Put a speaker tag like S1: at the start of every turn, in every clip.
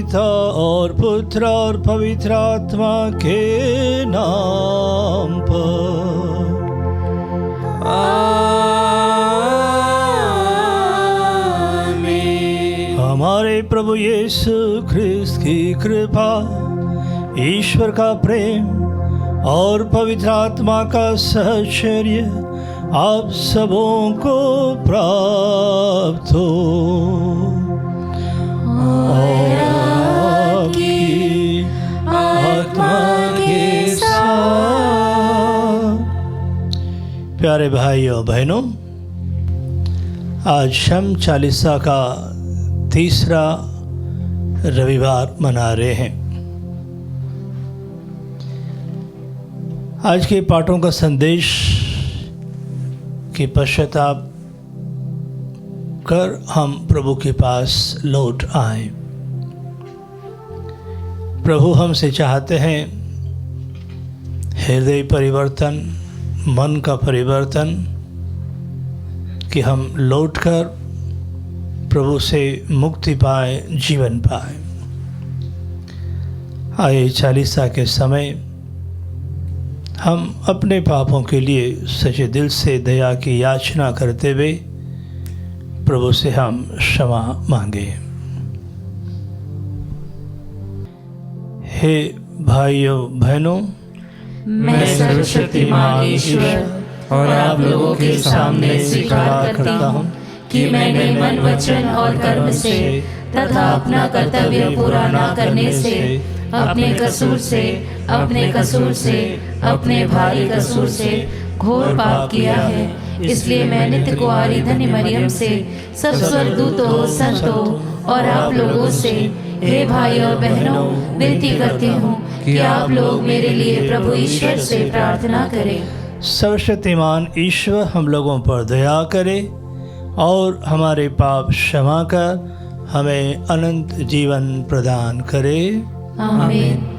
S1: पिता और पुत्र और पवित्र आत्मा के नाम पर।
S2: आमीन।
S1: हमारे प्रभु यीशु ख्रिस्त की कृपा, ईश्वर का प्रेम और पवित्र आत्मा का सहचर्य आप सबों को प्राप्त हो। और आपकी आत्मा के साथ। प्यारे भाइयों बहनों, आज शम चालीसा का तीसरा रविवार मना रहे हैं। आज के पाठों का संदेश कि पश्चाताप कर हम प्रभु के पास लौट आए। प्रभु हमसे चाहते हैं हृदय परिवर्तन, मन का परिवर्तन, कि हम लौटकर प्रभु से मुक्ति पाए, जीवन पाए। आए चालीसा के समय हम अपने पापों के लिए सच्चे दिल से दया की याचना करते हुए प्रभु से हम क्षमा मांगे। हे भाइयों बहनों,
S2: मैं सर्वशक्तिमान ईश्वर और आप लोगों के सामने स्वीकार करता हूँ कि मैंने मन, वचन और कर्म से तथा अपना कर्तव्य पूरा न करने से अपने कसूर से अपने भारी कसूर से घोर पाप किया है। इसलिए मैं नित्य कुंवारी धन्य मरियम से, सब स्वर्गदूतों, संतों और आप लोगों से, हे भाइयों और बहनों, विनती करती हूँ कि आप लोग मेरे लिए प्रभु ईश्वर से प्रार्थना करें।
S1: सर्वशक्तिमान ईश्वर हम लोगों पर दया करे और हमारे पाप क्षमा कर हमें अनंत जीवन प्रदान करे।
S2: आमीन।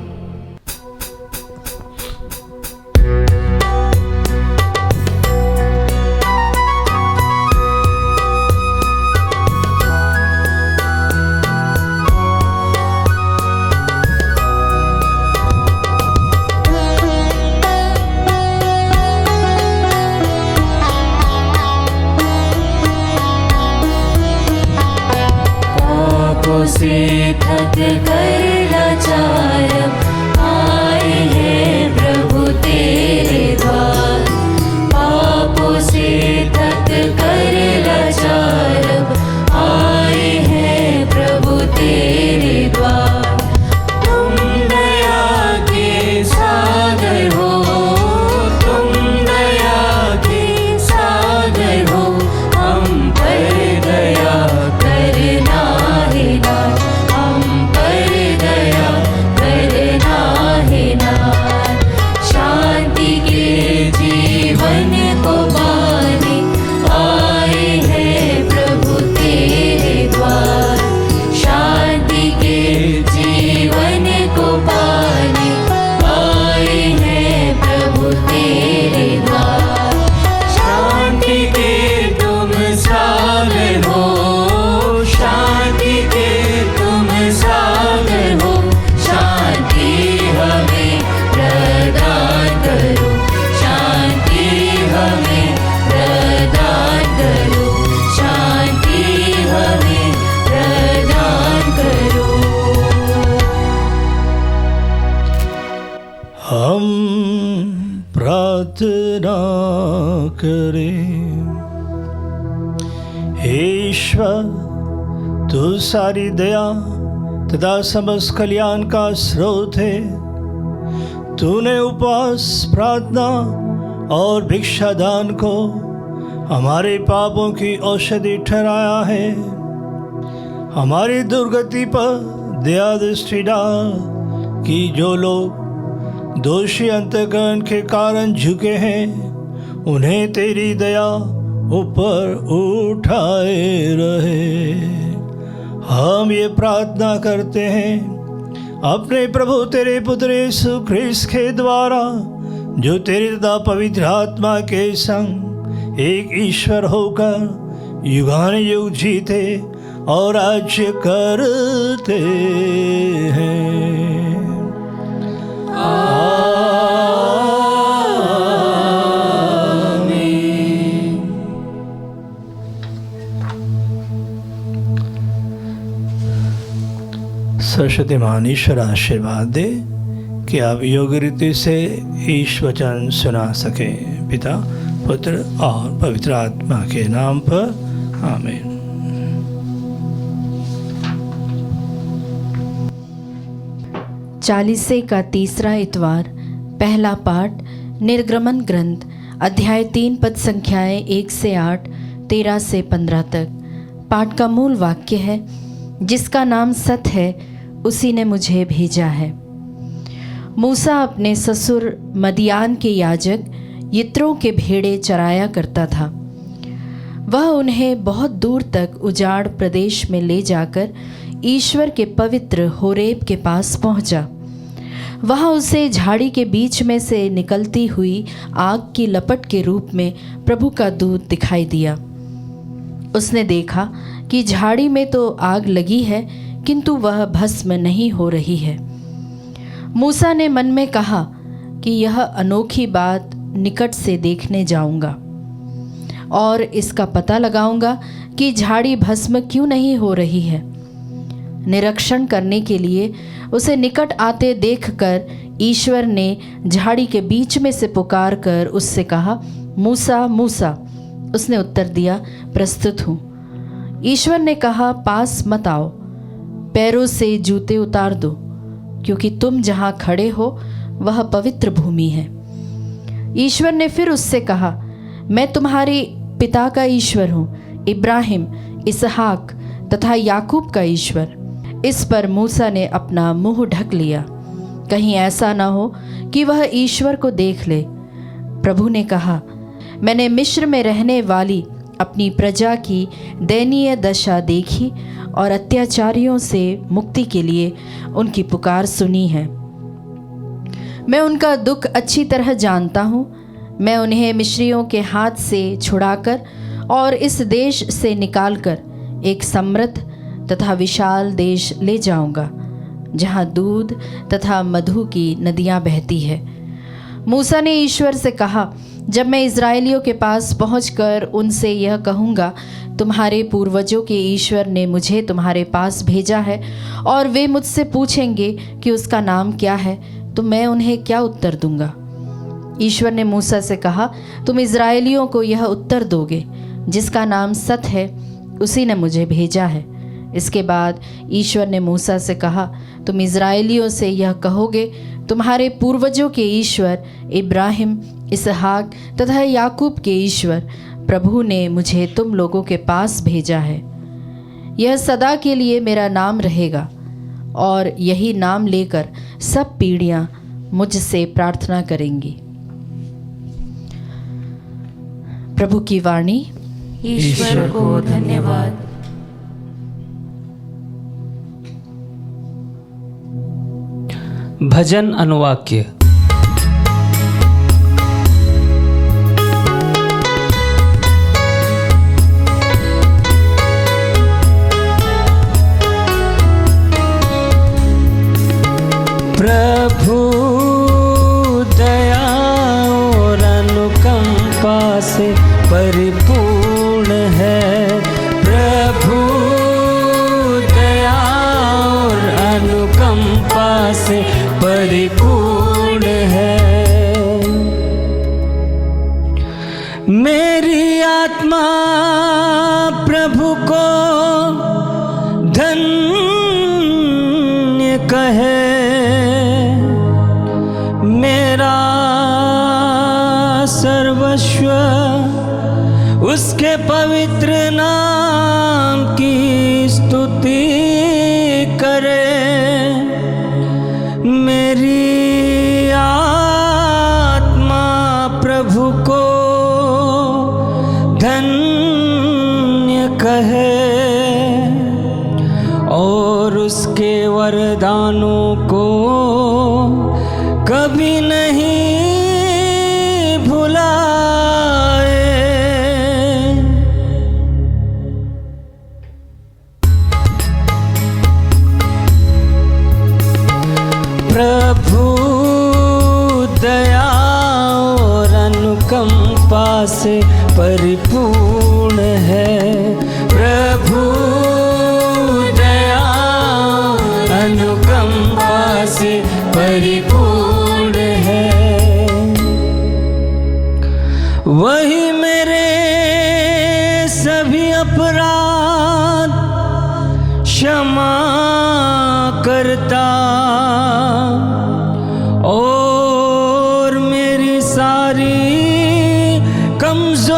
S2: से थक कर लाचार आए हैं प्रभु तेरे द्वार। पापों से थक कर लाचार आए हैं प्रभु तेरे द्वार। तुम दया के सागर हो, तुम दया के सागर हो, हम पर दया करना है नाथ, हम पर दया करना है नाथ। शांति के जीवन को पाने आए हैं प्रभु तेरे द्वार। शांति के जीवन को पाने आए हैं प्रभु तेरे द्वार। शांति के तुम सागर हो, शांति के तुम सागर हो, शांति हमें प्रदान करो, शांति हमें प्रदान करो, शांति हमें प्रदान करो।
S1: हम प्रार्थना करें। हे ईश्वर, तू सारी दया तथा समस्त कल्याण का स्रोत है। तूने उपवास, प्रार्थना और भिक्षादान को हमारे पापों की औषधि ठहराया है। हमारी दुर्गति पर दया दृष्टि डाल कि जो लोग दोषी अंतःकरण के कारण झुके हैं, उन्हें तेरी दया ऊपर उठाए रहे। हम ये प्रार्थना करते हैं अपने प्रभु तेरे पुत्र यीशु ख्रिस्त के द्वारा, जो तेरे तथा पवित्र आत्मा के संग एक ईश्वर होकर युगानुयुग जीते और राज्य करते हैं। आमीन। सरस्वती मान ईश्वर आशीर्वाद दे कि आप योग्य रीति से ईश वचन सुना सके। पिता, पुत्र और पवित्र आत्मा के नाम पर आमीन।
S2: चालीसे का तीसरा इतवार, पहला पाठ, निर्गमन ग्रंथ, अध्याय 3 पद संख्याएं 1 से 8, 13 से 15 तक। पाठ का मूल वाक्य है, जिसका नाम सत है उसी ने मुझे भेजा है। मूसा अपने ससुर मदियान के याजक यित्रो के भेड़े चराया करता था। वह उन्हें बहुत दूर तक उजाड़ प्रदेश में ले जाकर ईश्वर के पवित्र होरेब के पास पहुंचा। वहां उसे झाड़ी के बीच में से निकलती हुई आग की लपट के रूप में प्रभु का दूत दिखाई दिया। उसने देखा कि झाड़ी में तो आग लगी है, किंतु वह भस्म नहीं हो रही है। मूसा ने मन में कहा कि यह अनोखी बात निकट से देखने जाऊंगा और इसका पता लगाऊंगा कि झाड़ी भस्म क्यों नहीं हो रही है। निरीक्षण करने के लिए उसे निकट आते देखकर ईश्वर ने झाड़ी के बीच में से पुकार कर उससे कहा, मूसा मूसा। उसने उत्तर दिया, प्रस्तुत हूँ। ईश्वर ने कहा, पास मत आओ, पैरों से जूते उतार दो, क्योंकि तुम जहाँ खड़े हो वह पवित्र भूमि है। ईश्वर ने फिर उससे कहा, मैं तुम्हारे पिता का ईश्वर हूँ, इब्राहिम, इसहाक तथा याकूब का ईश्वर। इस पर मूसा ने अपना मुंह ढक लिया, कहीं ऐसा ना हो कि वह ईश्वर को देख ले। प्रभु ने कहा, मैंने मिस्र में रहने वाली अपनी प्रजा की दयनीय दशा देखी और अत्याचारियों से मुक्ति के लिए उनकी पुकार सुनी है। मैं उनका दुख अच्छी तरह जानता हूँ। मैं उन्हें मिस्रियों के हाथ से छुड़ाकर और इस देश से निकालकर एक समृद्ध तथा विशाल देश ले जाऊंगा, जहाँ दूध तथा मधु की नदियाँ बहती है। मूसा ने ईश्वर से कहा, जब मैं इज़राइलियों के पास पहुंचकर उनसे यह कहूँगा, तुम्हारे पूर्वजों के ईश्वर ने मुझे तुम्हारे पास भेजा है, और वे मुझसे पूछेंगे कि उसका नाम क्या है, तो मैं उन्हें क्या उत्तर दूंगा? ईश्वर ने मूसा से कहा, तुम इज़राइलियों को यह उत्तर दोगे, जिसका नाम सत है उसी ने मुझे भेजा है। इसके बाद ईश्वर ने मूसा से कहा, तुम इज़राइलियों से यह कहोगे, तुम्हारे पूर्वजों के ईश्वर इब्राहिम, इसहाक तथा याकूब के ईश्वर प्रभु ने मुझे तुम लोगों के पास भेजा है। यह सदा के लिए मेरा नाम रहेगा, और यही नाम लेकर सब पीढ़ियां मुझसे प्रार्थना करेंगी। प्रभु की वाणी।
S3: ईश्वर को धन्यवाद।
S4: भजन अनुवाक्य। प्रभु दया और अनुकंपा से परिपूर्ण है। प्रभु दया और अनुकंपा से परिपूर्ण है। मेरी आत्मा प्रभु को धन्य कहे, मेरा सर्वस्व उसके पवित्र नाम की स्तुति करे। मेरी आत्मा प्रभु को धन्य कहे और उसके वरदानों को कभी नहीं भुलाए। परिपूर्ण है। प्रभु दया अनुकंपा से परिपूर्ण है। वही मेरे सभी अपराध क्षमा करता और मेरी सारी कमजोरियां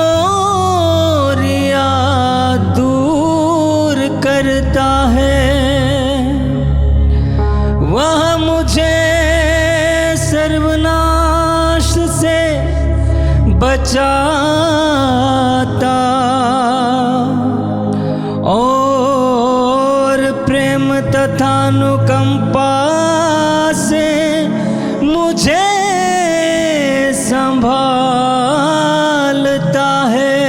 S4: दूर करता है। वह मुझे सर्वनाश से बचाता और प्रेम तथा अनुकंपा से मुझे संभालता है।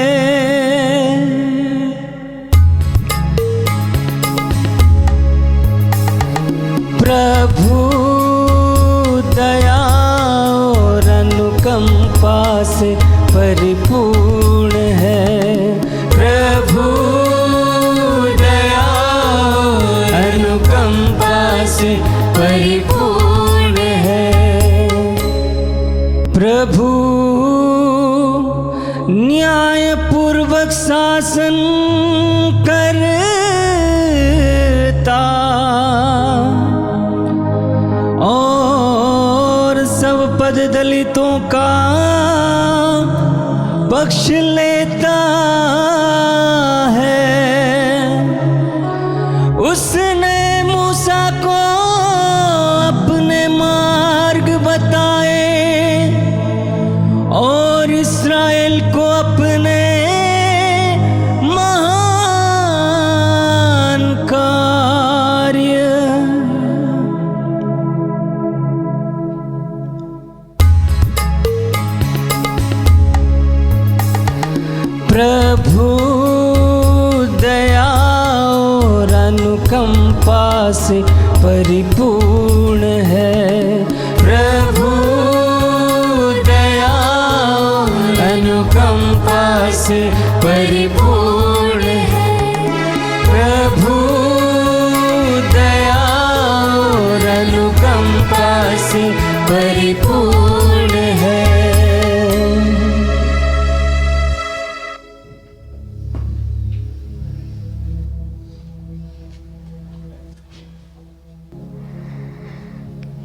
S4: प्रभु दया और अनुकंपा से परिपूर्ण है। प्रभु दया और अनुकंपा से परिपूर्ण है। प्रभु न्यायपूर्वक शासन करता और सब पद दलितों का बख्श लेता है। उसने मूसा को अपने मार्ग बताए और इस्राएल को अपने महान कार्य। प्रभु दया और अनुकंपा से परिपूर्ण है। प्रभु दया और अनुकंपा से परिपूर्ण है। प्रभु दया और अनुकंपा से परिपूर्ण है।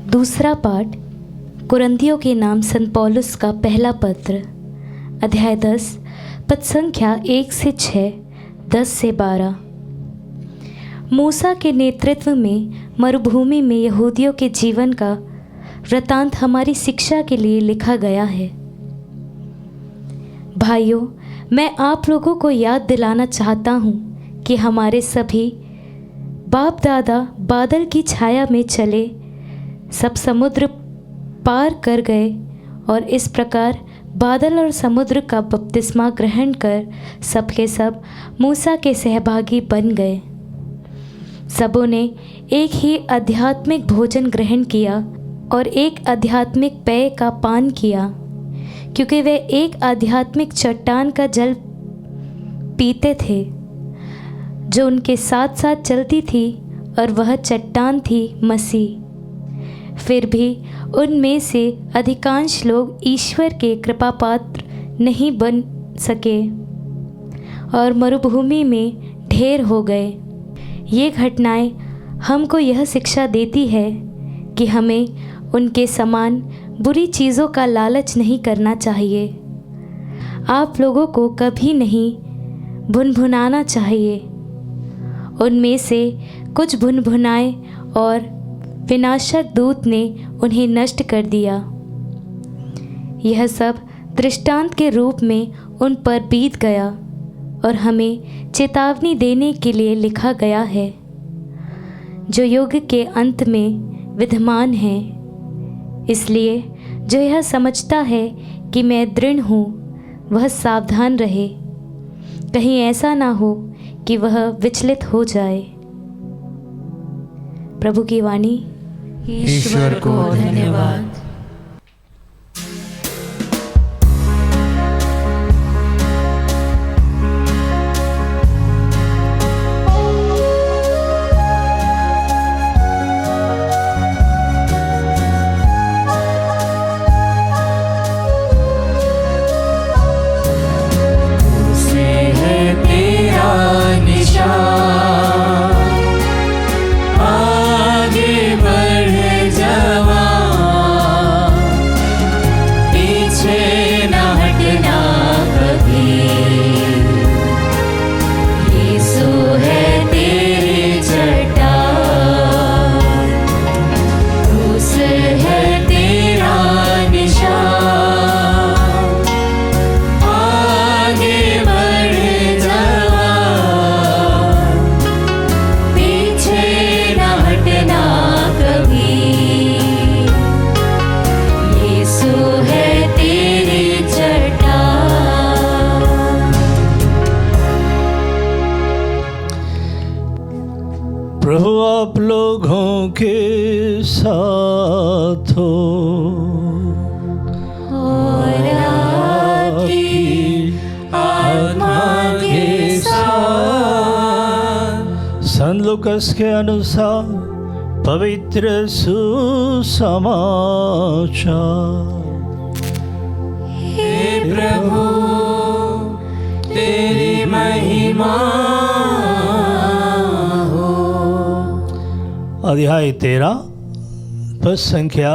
S2: दूसरा पाठ कुरिन्थियों के नाम संत पौलुस का पहला पत्र, अध्याय 10, पद संख्या 1 से 6, 10 से 12। मूसा के नेतृत्व में मरुभूमि में यहूदियों के जीवन का वृतांत हमारी शिक्षा के लिए लिखा गया है। भाइयों, मैं आप लोगों को याद दिलाना चाहता हूँ कि हमारे सभी बाप दादा बादल की छाया में चले, सब समुद्र पार कर गए और इस प्रकार बादल और समुद्र का बपतिस्मा ग्रहण कर सबके सब मूसा के सहभागी बन गए। सबों ने एक ही आध्यात्मिक भोजन ग्रहण किया और एक आध्यात्मिक पेय का पान किया, क्योंकि वे एक आध्यात्मिक चट्टान का जल पीते थे जो उनके साथ साथ चलती थी, और वह चट्टान थी मसीह। फिर भी उनमें से अधिकांश लोग ईश्वर के कृपा पात्र नहीं बन सके और मरुभूमि में ढेर हो गए। ये घटनाएं हमको यह शिक्षा देती है कि हमें उनके समान बुरी चीज़ों का लालच नहीं करना चाहिए। आप लोगों को कभी नहीं भुनभुनाना चाहिए। उनमें से कुछ भुनभुनाए और विनाशक दूत ने उन्हें नष्ट कर दिया। यह सब दृष्टांत के रूप में उन पर बीत गया और हमें चेतावनी देने के लिए लिखा गया है, जो युग के अंत में विद्यमान है। इसलिए जो यह समझता है कि मैं दृढ़ हूँ, वह सावधान रहे, कहीं ऐसा ना हो कि वह विचलित हो जाए। प्रभु की वाणी।
S3: ईश्वर को धन्यवाद।
S1: प्रभु आप लोगों के साथ हो
S2: और आपकी आत्मा के साथ।
S1: संत लूकास के अनुसार पवित्र सुसमाचार।
S4: हे प्रभु तेरी महिमा हो।
S1: अध्याय 13 पद संख्या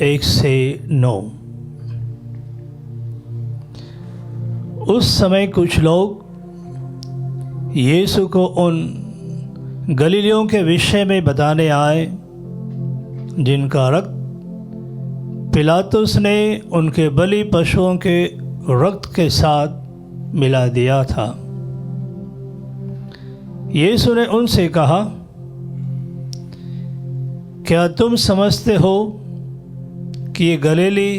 S1: 1 से 9। उस समय कुछ लोग यीशु को उन गलीलियों के विषय में बताने आए जिनका रक्त पिलातुस ने उनके बलि पशुओं के रक्त के साथ मिला दिया था। यीशु ने उनसे कहा, क्या तुम समझते हो कि ये गलीली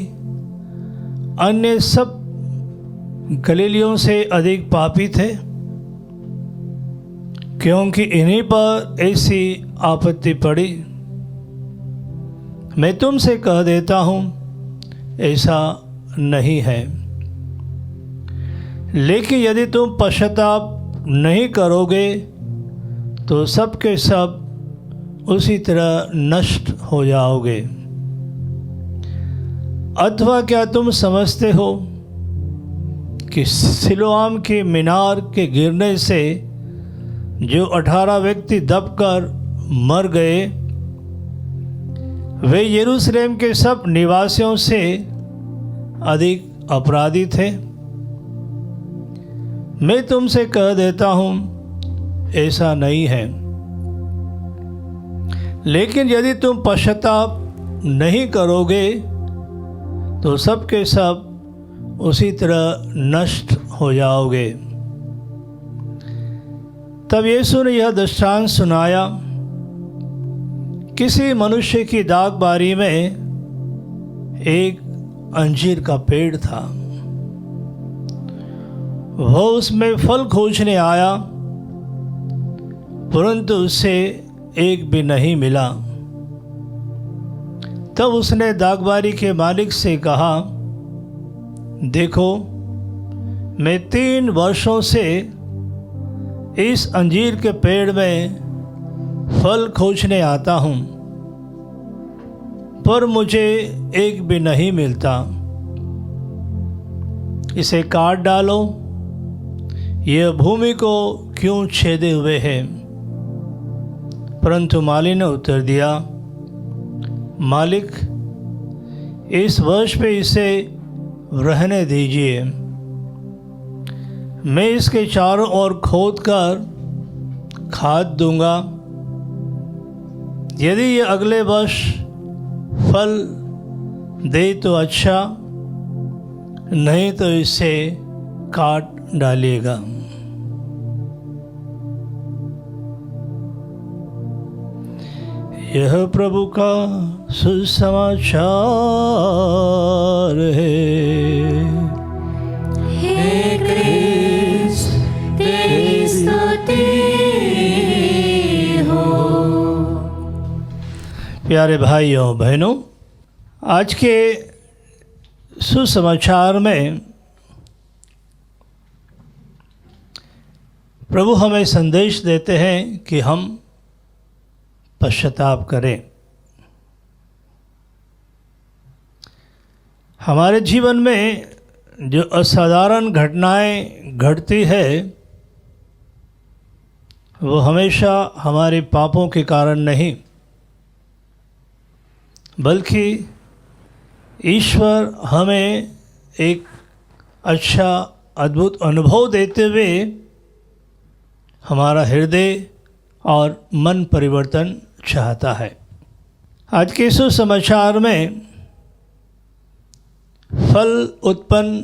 S1: अन्य सब गलीलियों से अधिक पापी थे, क्योंकि इन्हीं पर ऐसी आपत्ति पड़ी? मैं तुमसे कह देता हूँ ऐसा नहीं है। लेकिन यदि तुम पश्चाताप नहीं करोगे तो सब के सब उसी तरह नष्ट हो जाओगे। अथवा क्या तुम समझते हो कि सिलोआम के मीनार के गिरने से जो 18 व्यक्ति दबकर मर गए वे यरूशलेम के सब निवासियों से अधिक अपराधी थे? मैं तुमसे कह देता हूँ ऐसा नहीं है। लेकिन यदि तुम पश्चाताप नहीं करोगे तो सब के सब उसी तरह नष्ट हो जाओगे। तब यीशु ने यह दृष्टांत सुनाया। किसी मनुष्य की दागबारी में एक अंजीर का पेड़ था। वह उसमें फल खोजने आया, परंतु उसे एक भी नहीं मिला। तब उसने दागबारी के मालिक से कहा, देखो, मैं 3 वर्षों से इस अंजीर के पेड़ में फल खोजने आता हूँ, पर मुझे एक भी नहीं मिलता। इसे काट डालो, यह भूमि को क्यों छेदे हुए है? परंतु माली ने उत्तर दिया, मालिक, इस वर्ष पे इसे रहने दीजिए। मैं इसके चारों ओर खोद कर खाद दूंगा। यदि ये अगले वर्ष फल दे तो अच्छा, नहीं तो इसे काट डालिएगा। यह प्रभु का सुसमाचार है।
S2: हे क्रिस्त तेरी स्तुति हो।
S1: प्यारे भाइयों बहनों, आज के सुसमाचार में प्रभु हमें संदेश देते हैं कि हम पश्चाताप करें। हमारे जीवन में जो असाधारण घटनाएं घटती है वो हमेशा हमारे पापों के कारण नहीं, बल्कि ईश्वर हमें एक अच्छा अद्भुत अनुभव देते हुए हमारा हृदय और मन परिवर्तन चाहता है। आज के सुसमाचार में फल उत्पन्न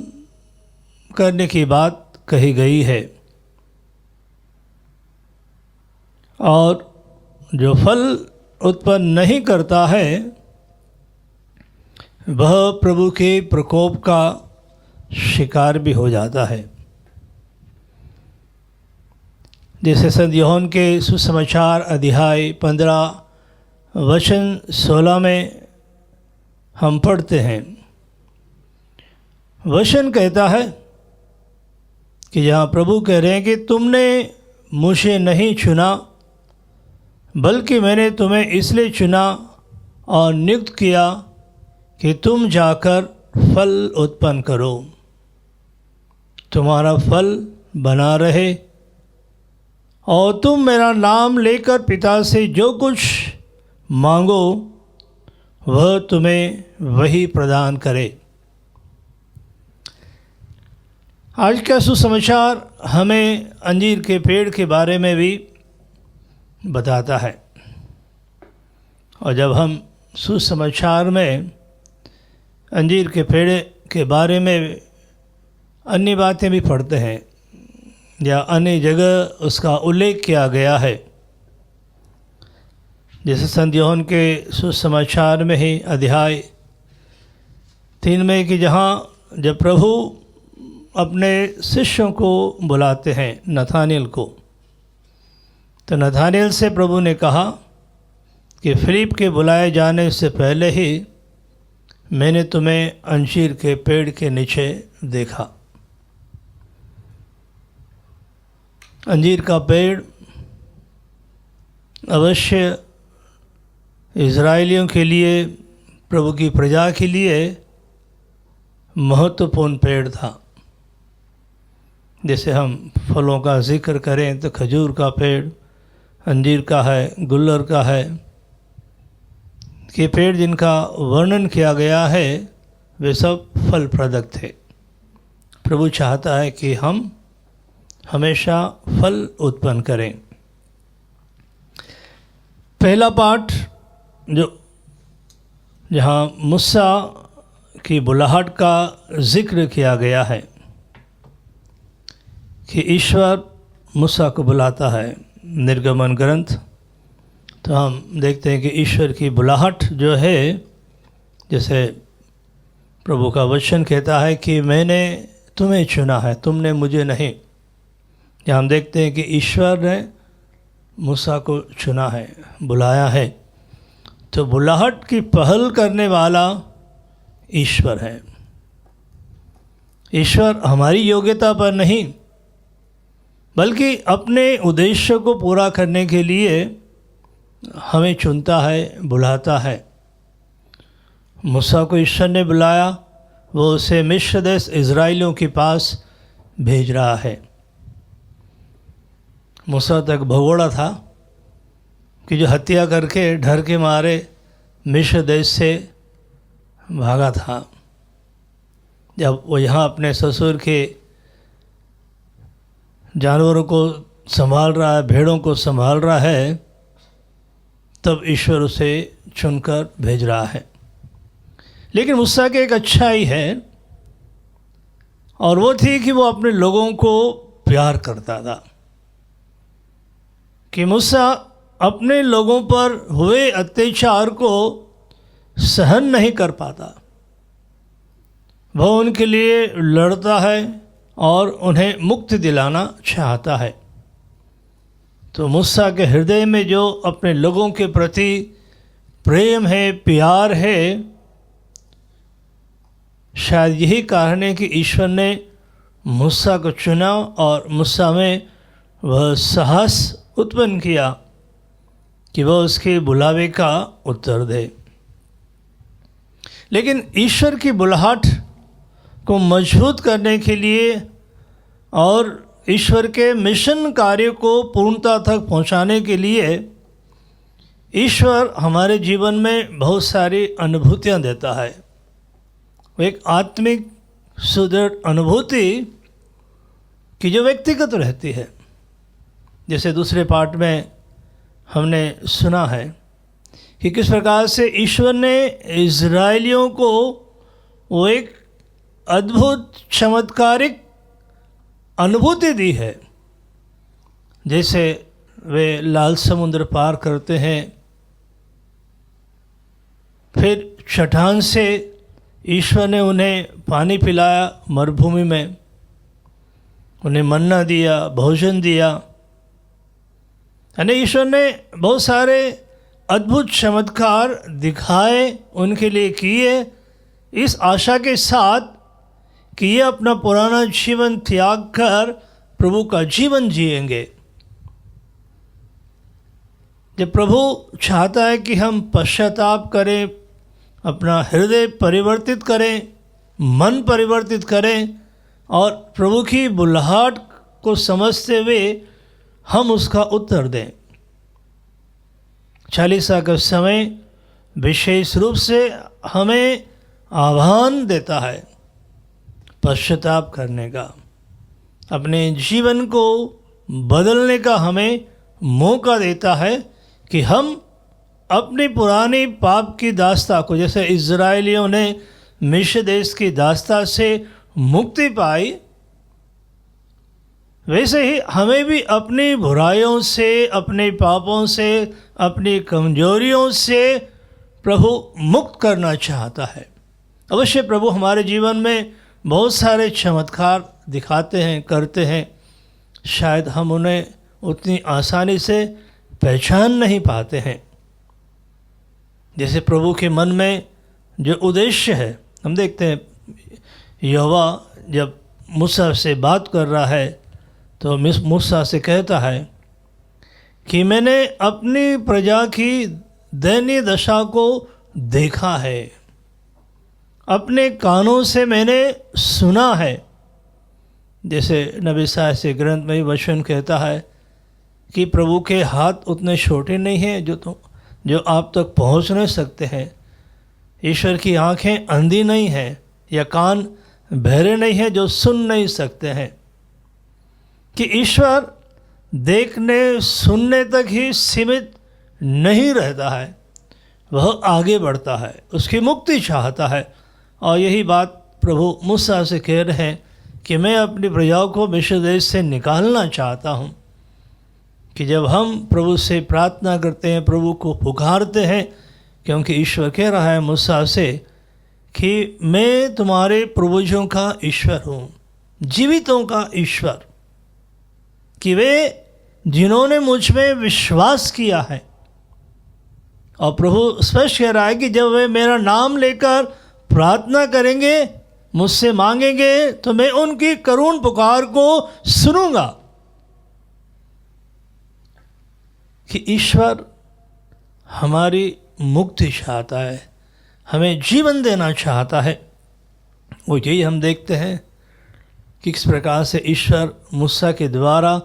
S1: करने की बात कही गई है, और जो फल उत्पन्न नहीं करता है वह प्रभु के प्रकोप का शिकार भी हो जाता है। जैसे संत यूहन्ना के सुसमाचार अध्याय 15 वचन 16 में हम पढ़ते हैं। वचन कहता है कि यहाँ प्रभु कह रहे हैं कि तुमने मुझे नहीं चुना, बल्कि मैंने तुम्हें इसलिए चुना और नियुक्त किया कि तुम जाकर फल उत्पन्न करो, तुम्हारा फल बना रहे और तुम मेरा नाम लेकर पिता से जो कुछ मांगो वह तुम्हें वही प्रदान करे। आज का सुसमाचार हमें अंजीर के पेड़ के बारे में भी बताता है, और जब हम सुसमाचार में अंजीर के पेड़ के बारे में अन्य बातें भी पढ़ते हैं या अन्य जगह उसका उल्लेख किया गया है, जैसे संत यूहन्ना के सुसमाचार में ही अध्याय 3 में कि जहाँ जब प्रभु अपने शिष्यों को बुलाते हैं, नथानिएल को, तो नथानिएल से प्रभु ने कहा कि फिलिप के बुलाए जाने से पहले ही मैंने तुम्हें अंजीर के पेड़ के नीचे देखा। अंजीर का पेड़ अवश्य इज़राइलियों के लिए, प्रभु की प्रजा के लिए महत्वपूर्ण पेड़ था। जैसे हम फलों का जिक्र करें तो खजूर का पेड़, अंजीर का है, गुल्लर का है, कि पेड़ जिनका वर्णन किया गया है वे सब फलप्रदक थे। प्रभु चाहता है कि हम हमेशा फल उत्पन्न करें। पहला पाठ जो जहाँ मूसा की बुलाहट का जिक्र किया गया है कि ईश्वर मूसा को बुलाता है, निर्गमन ग्रंथ, तो हम देखते हैं कि ईश्वर की बुलाहट जो है, जैसे प्रभु का वचन कहता है कि मैंने तुम्हें चुना है, तुमने मुझे नहीं। या हम देखते हैं कि ईश्वर ने मूसा को चुना है, बुलाया है, तो बुलाहट की पहल करने वाला ईश्वर है। ईश्वर हमारी योग्यता पर नहीं, बल्कि अपने उद्देश्य को पूरा करने के लिए हमें चुनता है, बुलाता है। मूसा को ईश्वर ने बुलाया, वो उसे मिस्र देश इज़राइलियों के पास भेज रहा है। मूसा तक भगोड़ा था कि जो हत्या करके डर के मारे मिस्र देश से भागा था। जब वो यहाँ अपने ससुर के जानवरों को संभाल रहा है, भेड़ों को संभाल रहा है, तब ईश्वर उसे चुनकर भेज रहा है। लेकिन मूसा की एक अच्छाई है, और वो थी कि वो अपने लोगों को प्यार करता था, कि मूसा अपने लोगों पर हुए अत्याचार को सहन नहीं कर पाता। वह उनके लिए लड़ता है और उन्हें मुक्ति दिलाना चाहता है। तो मूसा के हृदय में जो अपने लोगों के प्रति प्रेम है, प्यार है, शायद यही कारण है कि ईश्वर ने मूसा को चुना और मूसा में वह साहस उत्पन्न किया कि वह उसके बुलावे का उत्तर दे। लेकिन ईश्वर की बुलाहट को मजबूत करने के लिए और ईश्वर के मिशन कार्य को पूर्णता तक पहुंचाने के लिए ईश्वर हमारे जीवन में बहुत सारी अनुभूतियां देता है। वो एक आत्मिक सुदृढ़ अनुभूति की जो व्यक्तिगत रहती है। जैसे दूसरे पाठ में हमने सुना है कि किस प्रकार से ईश्वर ने इज़राइलियों को वो एक अद्भुत चमत्कारिक अनुभूति दी है। जैसे वे लाल समुद्र पार करते हैं, फिर चट्टान से ईश्वर ने उन्हें पानी पिलाया मरुभूमि में, उन्हें मन्ना दिया, भोजन दिया, यानी ईश्वर ने बहुत सारे अद्भुत चमत्कार दिखाए, उनके लिए किए, इस आशा के साथ कि ये अपना पुराना जीवन त्याग कर प्रभु का जीवन जिएंगे। जब प्रभु चाहता है कि हम पश्चाताप करें, अपना हृदय परिवर्तित करें, मन परिवर्तित करें और प्रभु की बुलाहट को समझते हुए हम उसका उत्तर दें। चालीसा का समय विशेष रूप से हमें आह्वान देता है पश्चाताप करने का, अपने जीवन को बदलने का हमें मौका देता है कि हम अपनी पुरानी पाप की दास्ता को, जैसे इज़राइलियों ने मिस्र देश की दास्ता से मुक्ति पाई, वैसे ही हमें भी अपनी बुराइयों से, अपने पापों से, अपनी कमजोरियों से प्रभु मुक्त करना चाहता है। अवश्य प्रभु हमारे जीवन में बहुत सारे चमत्कार दिखाते हैं, करते हैं, शायद हम उन्हें उतनी आसानी से पहचान नहीं पाते हैं। जैसे प्रभु के मन में जो उद्देश्य है, हम देखते हैं यहोवा जब मूसा से बात कर रहा है तो मूसा से कहता है कि मैंने अपनी प्रजा की दयनीय दशा को देखा है, अपने कानों से मैंने सुना है। जैसे नबी साहब से ग्रंथ में वचन कहता है कि प्रभु के हाथ उतने छोटे नहीं हैं जो आप तक पहुंच नहीं सकते हैं। ईश्वर की आंखें अंधी नहीं हैं या कान बहरे नहीं हैं जो सुन नहीं सकते हैं। कि ईश्वर देखने सुनने तक ही सीमित नहीं रहता है, वह आगे बढ़ता है, उसकी मुक्ति चाहता है। और यही बात प्रभु मूसा से कह रहे हैं कि मैं अपनी प्रजाओं को मिस्र देश से निकालना चाहता हूँ। कि जब हम प्रभु से प्रार्थना करते हैं, प्रभु को पुकारते हैं, क्योंकि ईश्वर कह रहा है मूसा से कि मैं तुम्हारे पूर्वजों का ईश्वर हूँ, जीवितों का ईश्वर, कि वे जिन्होंने मुझ में विश्वास किया है। और प्रभु स्पष्ट कह रहा है कि जब वे मेरा नाम लेकर प्रार्थना करेंगे, मुझसे मांगेंगे, तो मैं उनकी करुण पुकार को सुनूंगा। कि ईश्वर हमारी मुक्ति चाहता है, हमें जीवन देना चाहता है। वो यही हम देखते हैं कि किस प्रकार से ईश्वर मूसा के द्वारा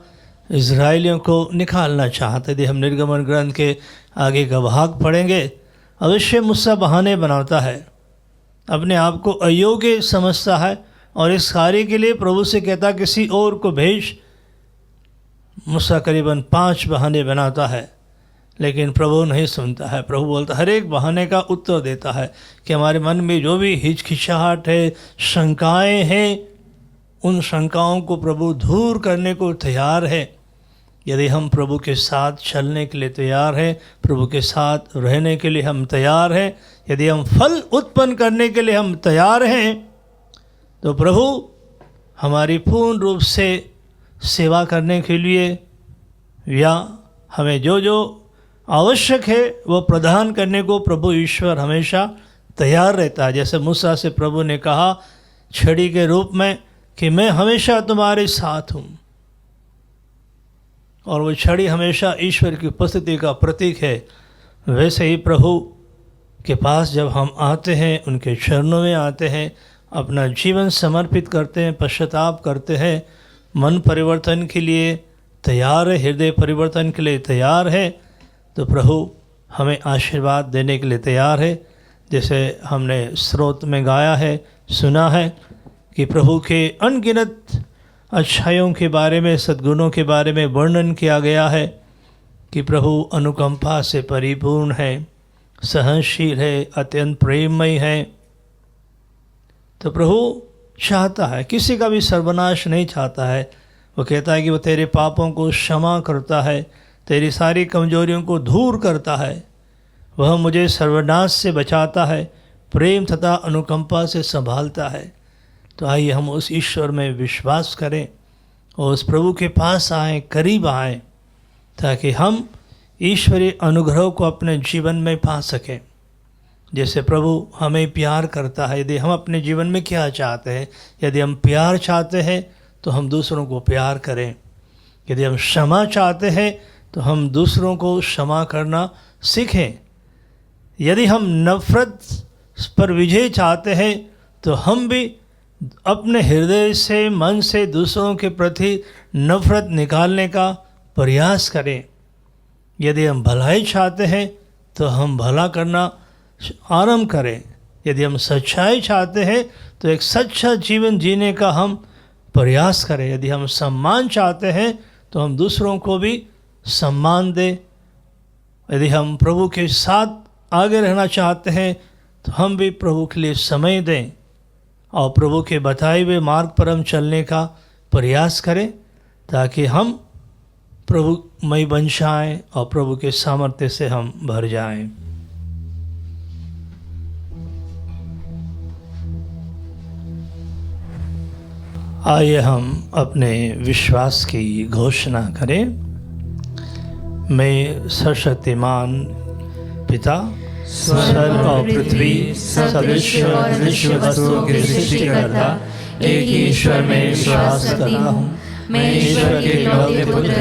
S1: इज़राइलियों को निकालना चाहते थे। हम निर्गमन ग्रंथ के आगे का भाग पढ़ेंगे। अवश्य मूसा बहाने बनाता है, अपने आप को अयोग्य समझता है और इस कार्य के लिए प्रभु से कहता किसी और को भेज। मूसा करीबन 5 बहाने बनाता है, लेकिन प्रभु नहीं सुनता है। प्रभु बोलता हर एक बहाने का उत्तर देता है कि हमारे मन में जो भी हिचकिचाहट है, शंकाएं हैं, उन शंकाओं को प्रभु दूर करने को तैयार है। यदि हम प्रभु के साथ चलने के लिए तैयार हैं, प्रभु के साथ रहने के लिए हम तैयार हैं, यदि हम फल उत्पन्न करने के लिए हम तैयार हैं, तो प्रभु हमारी पूर्ण रूप से सेवा करने के लिए या हमें जो जो आवश्यक है वो प्रदान करने को प्रभु ईश्वर हमेशा तैयार रहता है। जैसे मूसा से प्रभु ने कहा छड़ी के रूप में कि मैं हमेशा तुम्हारे साथ हूँ, और वो छड़ी हमेशा ईश्वर की उपस्थिति का प्रतीक है। वैसे ही प्रभु के पास जब हम आते हैं, उनके चरणों में आते हैं, अपना जीवन समर्पित करते हैं, पश्चाताप करते हैं, मन परिवर्तन के लिए तैयार है, हृदय परिवर्तन के लिए तैयार है, तो प्रभु हमें आशीर्वाद देने के लिए तैयार है। जैसे हमने स्रोत में गाया है, सुना है कि प्रभु के अनगिनत अच्छाइयों के बारे में, सद्गुणों के बारे में वर्णन किया गया है कि प्रभु अनुकंपा से परिपूर्ण है, सहनशील है, अत्यंत प्रेममय है। तो प्रभु चाहता है, किसी का भी सर्वनाश नहीं चाहता है। वो कहता है कि वो तेरे पापों को क्षमा करता है, तेरी सारी कमजोरियों को दूर करता है, वह मुझे सर्वनाश से बचाता है, प्रेम तथा अनुकंपा से संभालता है। तो आइए हम उस ईश्वर में विश्वास करें और उस प्रभु के पास आएँ, करीब आएँ, ताकि हम ईश्वरीय अनुग्रह को अपने जीवन में पा सकें। जैसे प्रभु हमें प्यार करता है, यदि हम अपने जीवन में क्या चाहते हैं, यदि हम प्यार चाहते हैं तो हम दूसरों को प्यार करें। यदि हम क्षमा चाहते हैं तो हम दूसरों को क्षमा करना सीखें। यदि हम नफ़रत पर विजय चाहते हैं तो हम भी अपने हृदय से, मन से दूसरों के प्रति नफ़रत निकालने का प्रयास करें। यदि हम भलाई चाहते हैं तो हम भला करना आरंभ करें। यदि हम सच्चाई चाहते हैं तो एक सच्चा जीवन जीने का हम प्रयास करें। यदि हम सम्मान चाहते हैं तो हम दूसरों को भी सम्मान दें। यदि हम प्रभु के साथ आगे रहना चाहते हैं तो हम भी प्रभु के लिए समय दें और प्रभु के बताए हुए मार्ग पर हम चलने का प्रयास करें, ताकि हम प्रभुमय बन जाएं और प्रभु के सामर्थ्य से हम भर जाएं। आइए हम अपने विश्वास की घोषणा करें। मैं सर्वशक्तिमान पिता, स्वर्ग और पृथ्वी सब ईश्वर और विश्व वस्तुओं के सृष्टिकर्ता एक ही ईश्वर में विश्वास करता हूँ। मैं ईश्वर के इकलौते पुत्र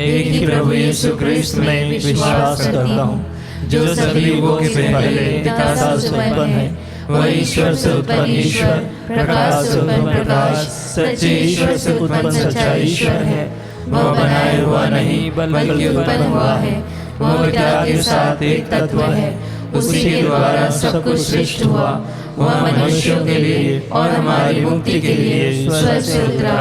S1: एक ही प्रभु यीशु क्रिस्त में विश्वास करता हूँ, जो सभी युगों के पहले पिता से उत्पन्न है। वह ईश्वर से उत्पन्न ईश्वर, प्रकाश से उत्पन्न प्रकाश, सच्चे ईश्वर से उत्पन्न सच्चा ईश्वर है। वह बनाया हुआ नहीं बल्कि उत्पन्न हुआ है। वह पिता के साथ एक तत्व है। उसी के द्वारा सब कुछ सृष्ट हुआ। वह मनुष्यों के लिए और हमारी मुक्ति के लिए स्वर्ग से उतरा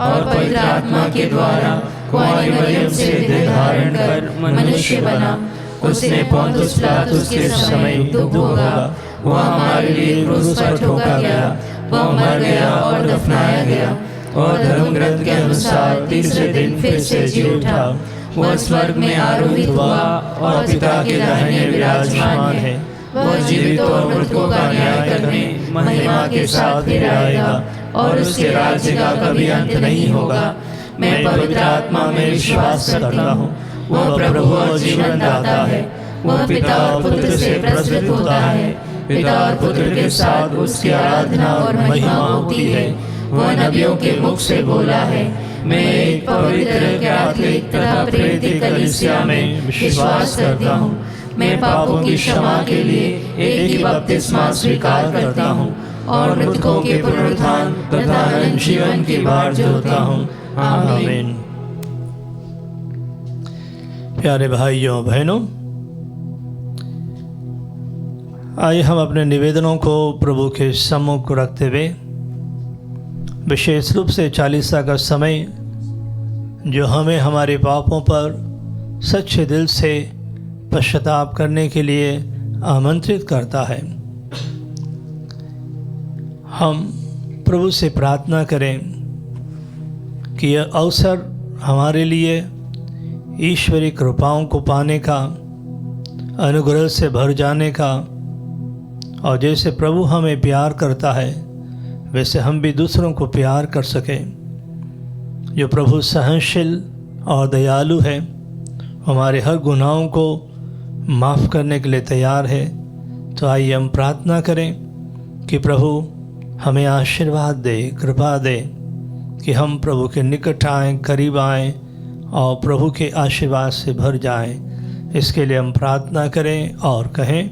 S1: और पवित्र आत्मा के द्वारा कुंवारी मरियम से देह धारण कर मनुष्य बना। उसने पोंतुस पिलातुस के समय दुख भोगा। वह हमारे लिए क्रूस पर ठोका गया। वह मर गया और दफनाया गया और धर्म ग्रंथ के अनुसार तीसरे दिन फिर से जी उठा। वह स्वर्ग में आरोहित हुआ और पिता के दाहिने विराजमान है। वह जीवित और मृतकों का न्याय करने महिमा के साथ फिर आएगा और उसके राज्य का कभी अंत नहीं होगा। मैं पवित्र आत्मा में विश्वास करता हूँ। वह प्रभु और जीवन दाता है। वह पिता और पुत्र से प्रस्तुत होता है। पिता और पुत्र के साथ उसकी आराधना और महिमा होती है। वह नबियों के मुख से बोला है। मैं एक पवित्र कैथोलिक तथा प्रेरित कलीसिया में विश्वास करता हूँ। मैं पापों की क्षमा के लिए एक ही बपतिस्मा स्वीकार करता हूँ और मृतकों के पुनरुत्थान तथा अनंत जीवन की बाट जोहता हूँ। आमीन। प्यारे भाइयों बहनों, आइए हम अपने निवेदनों को प्रभु के सम्मुख रखते हुए, विशेष रूप से चालीसा का समय जो हमें हमारे पापों पर सच्चे दिल से पश्चाताप करने के लिए आमंत्रित करता है, हम प्रभु से प्रार्थना करें कि यह अवसर हमारे लिए ईश्वरीय कृपाओं को पाने का, अनुग्रह से भर जाने का, और जैसे प्रभु हमें प्यार करता है वैसे हम भी दूसरों को प्यार कर सकें। जो प्रभु सहनशील और दयालु है, हमारे हर गुनाहों को माफ़ करने के लिए तैयार है। तो आइए हम प्रार्थना करें कि प्रभु हमें आशीर्वाद दे, कृपा दे कि हम प्रभु के निकट आएँ, करीब आएँ और प्रभु के आशीर्वाद से भर जाएं। इसके लिए हम प्रार्थना करें और कहें,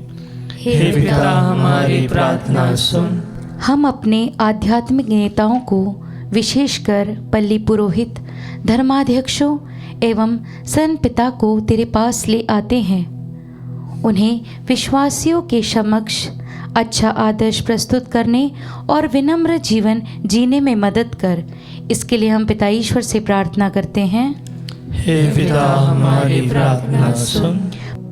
S1: हे पिता हमारी प्रार्थना सुन।
S3: हम अपने आध्यात्मिक नेताओं को, विशेषकर पल्ली पुरोहित, धर्माध्यक्षों एवं संत पिता को तेरे पास ले आते हैं। उन्हें विश्वासियों के समक्ष अच्छा आदर्श प्रस्तुत करने और विनम्र जीवन जीने में मदद कर। इसके लिए हम पिता ईश्वर से प्रार्थना करते हैं।
S1: हे पिता हमारी प्रार्थना सुन।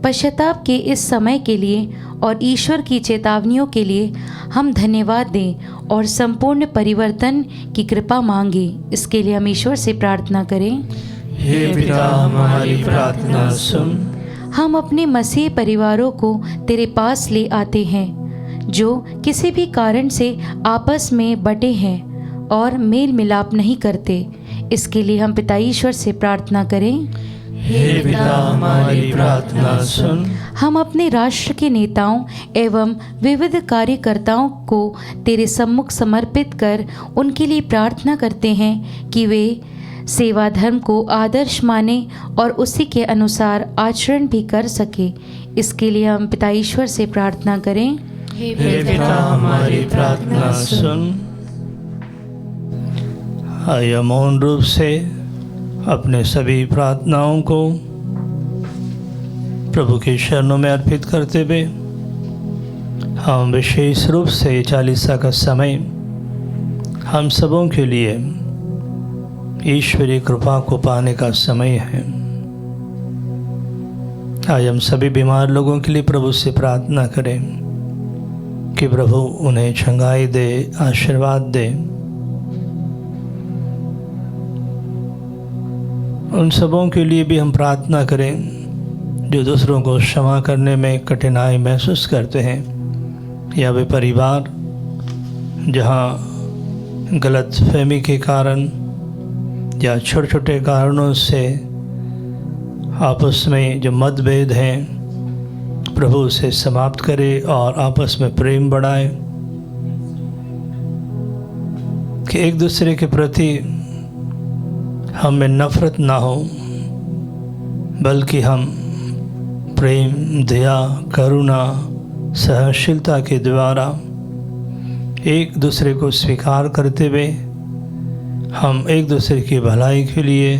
S3: पश्चाताप के इस समय के लिए और ईश्वर की चेतावनियों के लिए हम धन्यवाद दें और संपूर्ण परिवर्तन की कृपा मांगे। इसके लिए हम ईश्वर से प्रार्थना करें।
S1: हे पिता हमारी प्रार्थना सुन।
S3: हम अपने मसीह परिवारों को तेरे पास ले आते हैं जो किसी भी कारण से आपस में बटे हैं और मेल मिलाप नहीं करते। इसके लिए हम पिता ईश्वर से प्रार्थना करें।
S1: हे पिता हमारी प्रार्थना सुन।
S3: हम अपने राष्ट्र के नेताओं एवं विविध कार्यकर्ताओं को तेरे सम्मुख समर्पित कर उनके लिए प्रार्थना करते हैं कि वे सेवा धर्म को आदर्श माने और उसी के अनुसार आचरण भी कर सके। इसके लिए हम पिता ईश्वर से प्रार्थना करें।
S1: हे पिता हमारी प्रार्थना सुन। आइए मौन रूप से अपने सभी प्रार्थनाओं को प्रभु के चरणों में अर्पित करते हुए हम विशेष रूप से चालीसा का समय हम सबों के लिए ईश्वरीय कृपा को पाने का समय है। आज हम सभी बीमार लोगों के लिए प्रभु से प्रार्थना करें कि प्रभु उन्हें चंगाई दे, आशीर्वाद दे। उन सबों के लिए भी हम प्रार्थना करें जो दूसरों को क्षमा करने में कठिनाई महसूस करते हैं, या वे परिवार जहाँ गलत फहमी के कारण या छोटे छोटे कारणों से आपस में जो मतभेद हैं प्रभु उसे समाप्त करे और आपस में प्रेम बढ़ाए, कि एक दूसरे के प्रति हम में नफरत ना हो, बल्कि हम प्रेम, दया, करुणा, सहनशीलता के द्वारा एक दूसरे को स्वीकार करते हुए हम एक दूसरे की भलाई के लिए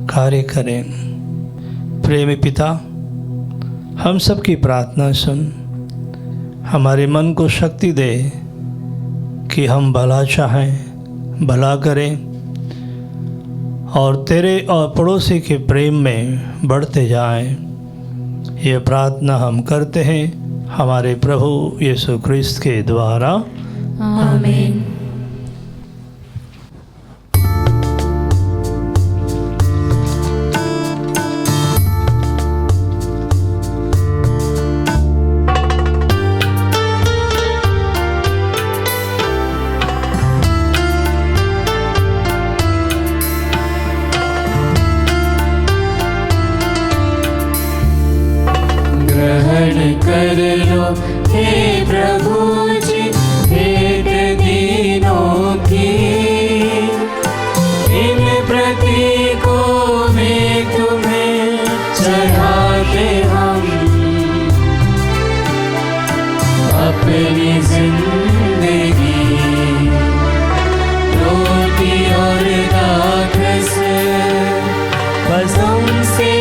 S1: कार्य करें। प्रेमी पिता, हम सबकी प्रार्थना सुन, हमारे मन को शक्ति दे कि हम भला चाहें, भला करें और तेरे और पड़ोसी के प्रेम में बढ़ते जाएं। ये प्रार्थना हम करते हैं हमारे प्रभु यीशु क्रिस्त के द्वारा।
S2: आमीन।
S4: कर लो हे प्रभु जी भेंट दीनों की, इन प्रतीकों में तुम्हें चढ़ाते हम अपनी जिंदगी। रोटी और दाखस कसम से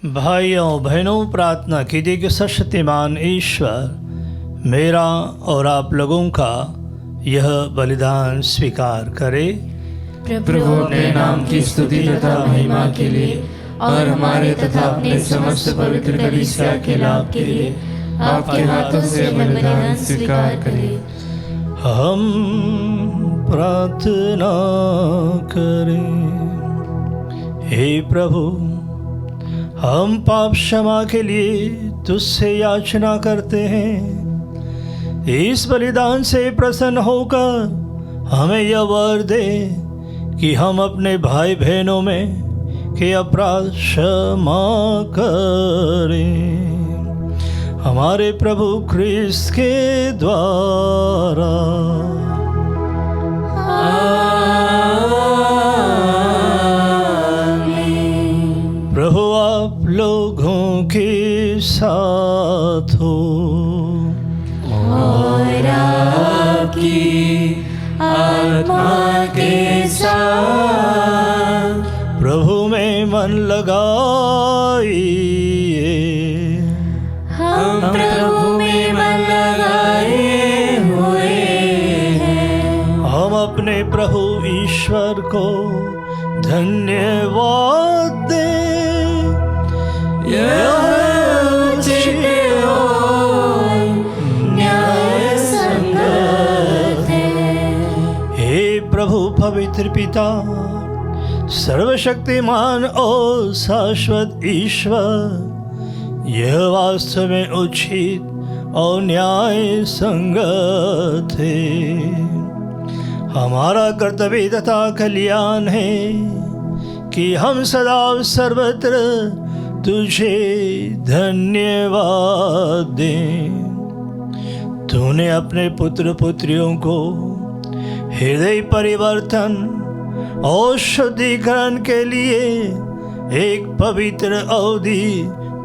S1: भाइयों बहनों, प्रार्थना कीजिए कि सशक्तिमान ईश्वर मेरा और आप लोगों का यह बलिदान स्वीकार करे।
S4: प्रभु अपने नाम की स्तुति तथा महिमा के लिए और हमारे तथा अपने समस्त पवित्र कलीसिया के लाभ के लिए आपके हाथों से बलिदान स्वीकार करें।
S1: हम प्रार्थना करें। हे प्रभु, हम पाप क्षमा के लिए तुझसे याचना करते हैं। इस बलिदान से प्रसन्न होकर हमें यह वर दे कि हम अपने भाई बहनों में के अपराध क्षमा करें। हमारे प्रभु क्रिस्त के द्वारा।
S4: की आत्मा के साथ।
S1: प्रभु में मन लगाइए,
S2: हम प्रभु में मन लगाए हुए हैं।
S1: हम अपने प्रभु ईश्वर को धन्यवाद दें।
S2: यह उचित और न्याय संगत है।
S1: हे प्रभु पवित्र पिता, सर्वशक्तिमान और शाश्वत ईश्वर, यह वास्तव में उचित और न्याय संगत है। हमारा कर्तव्य तथा कल्याण है कि हम सदा सर्वत्र तुझे धन्यवाद दें। तूने अपने पुत्र पुत्रियों को हृदय परिवर्तन और शुद्धिकरण के लिए एक पवित्र अवधि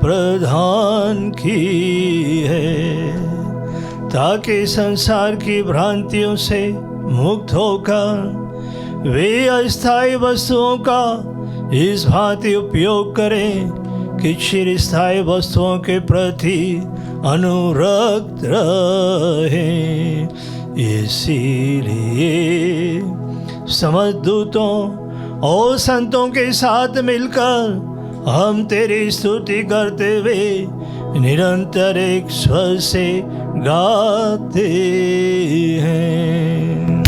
S1: प्रदान की है, ताकि संसार की भ्रांतियों से मुक्त होकर वे अस्थायी वस्तुओं का इस भांति उपयोग करें कि चिरस्थायी वस्तुओं के प्रति अनुरक्त रहें। इसीलिए समस्त दूतों और संतों के साथ मिलकर हम तेरी स्तुति करते हुए निरंतर एक स्वर से गाते हैं।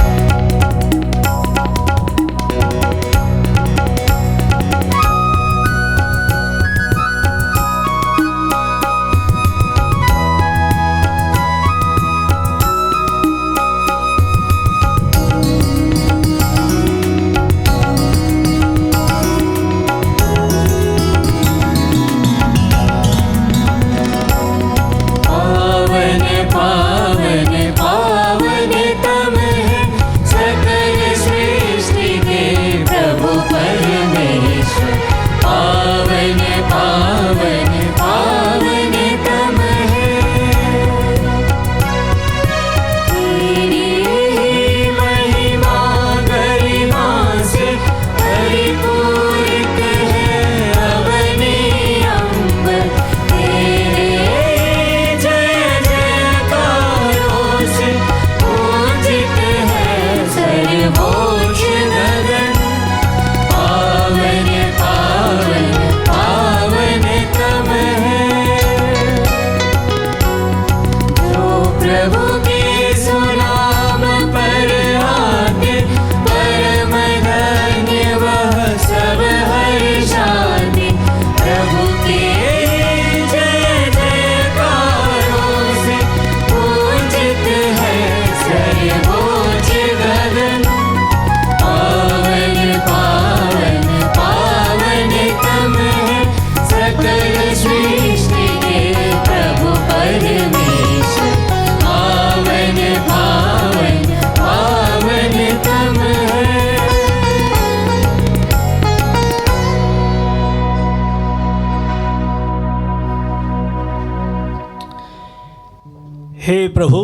S1: हे प्रभु,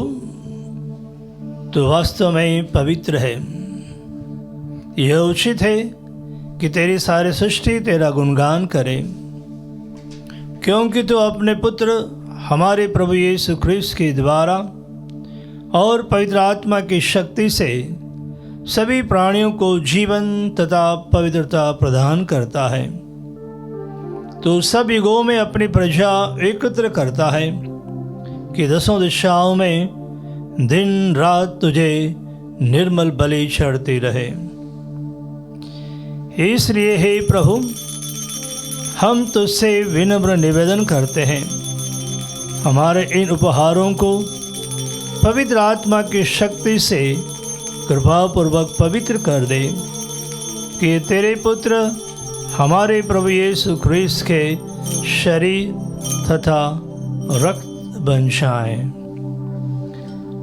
S1: तो वास्तव में पवित्र है। यह उचित है कि तेरी सारी सृष्टि तेरा गुणगान करे, क्योंकि तू अपने पुत्र हमारे प्रभु यीशु ख्रीस्त के द्वारा और पवित्र आत्मा की शक्ति से सभी प्राणियों को जीवन तथा पवित्रता प्रदान करता है। तो सब युगों में अपनी प्रजा एकत्र करता है कि दसों दिशाओं में दिन रात तुझे निर्मल बलि चढ़ती रहे। इसलिए हे प्रभु, हम तुझसे विनम्र निवेदन करते हैं, हमारे इन उपहारों को पवित्र आत्मा की शक्ति से कृपापूर्वक पवित्र कर दे, कि तेरे पुत्र हमारे प्रभु यीशु ख्रीस्त के शरीर तथा रक्त बन जाएं।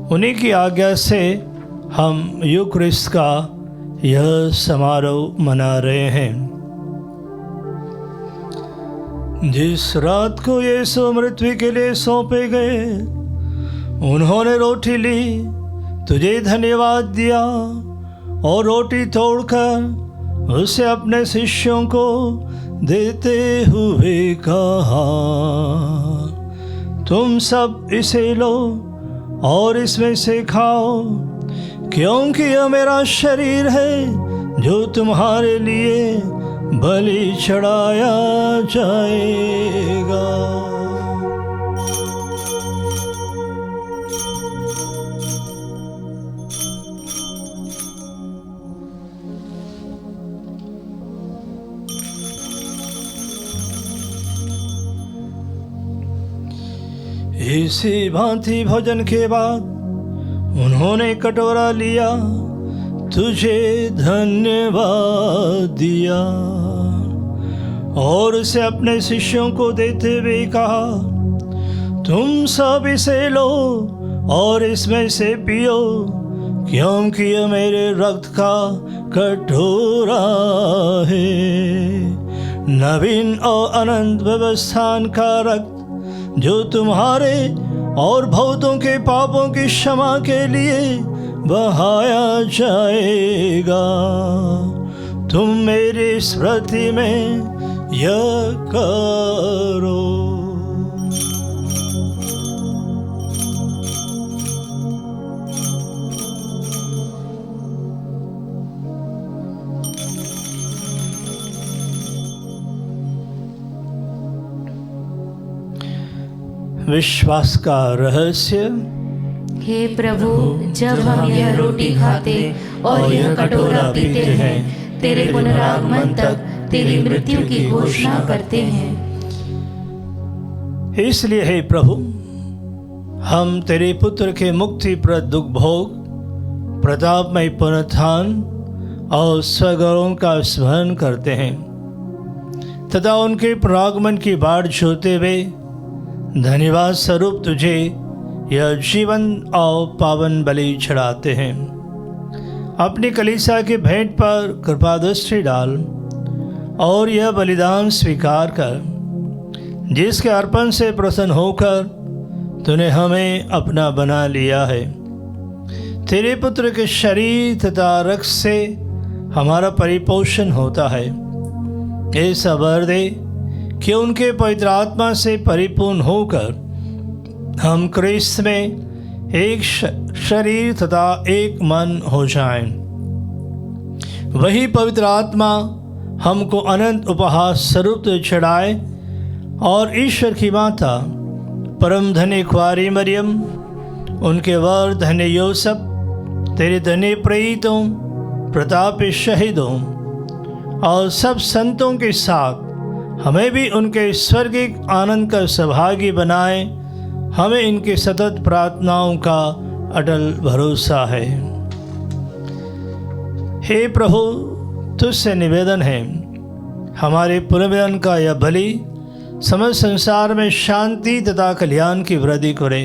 S1: उन्हीं की आज्ञा से हम युग ख्रीस्त का यह समारोह मना रहे हैं। जिस रात को यीशु मृत्यु के लिए सौंपे गए, उन्होंने रोटी ली, तुझे धन्यवाद दिया और रोटी तोड़कर उसे अपने शिष्यों को देते हुए कहा, तुम सब इसे लो और इसमें से खाओ, क्योंकि यह मेरा शरीर है जो तुम्हारे लिए बलि चढ़ाया जाएगा। इसी भांति भोजन के बाद उन्होंने कटोरा लिया, तुझे धन्यवाद दिया और उसे अपने शिष्यों को देते हुए कहा, तुम सब इसे लो और इसमें से पियो, क्योंकि यह मेरे रक्त का कटोरा है, नवीन और अनंत व्यवस्थान का रक्त, जो तुम्हारे और बहुतों के पापों की क्षमा के लिए बहाया जाएगा। तुम मेरी स्मृति में यह करो। विश्वास का रहस्य।
S2: हे प्रभु, जब हम यह रोटी खाते और यह कटोरा पीते हैं, तेरे पुनरागमन तक तेरी मृत्यु की घोषणा करते हैं।
S1: इसलिए हे प्रभु, हम तेरे पुत्र के मुक्तिप्रद दुख भोग, प्रतापमय पुनरुत्थान और स्वगौरव का स्मरण करते हैं तथा उनके पुनरागमन की बाट जोते हुए धन्यवाद स्वरूप तुझे यह जीवन और पावन बलि चढ़ाते हैं। अपनी कलीसिया के भेंट पर कृपा दृष्टि डाल और यह बलिदान स्वीकार कर, जिसके अर्पण से प्रसन्न होकर तूने हमें अपना बना लिया है। तेरे पुत्र के शरीर तथा रक्त से हमारा परिपोषण होता है। ऐसा वर दे कि उनके पवित्र आत्मा से परिपूर्ण होकर हम क्रिस्त में एक शरीर तथा एक मन हो जाएं। वही पवित्र आत्मा हमको अनंत उपहार स्वरूप चढ़ाए और ईश्वर की माता परम धन्य कुंवारी मरियम, उनके वर धन्य यूसुफ, तेरे धन्य प्रेरितों, प्रतापी शहीदों और सब संतों के साथ हमें भी उनके स्वर्गिक आनंद का सहभागी बनाए। हमें इनके सतत प्रार्थनाओं का अटल भरोसा है। हे प्रभु, तुझसे निवेदन है, हमारे पुनर्मिलन का यह बलि समस्त संसार में शांति तथा कल्याण की वृद्धि करे।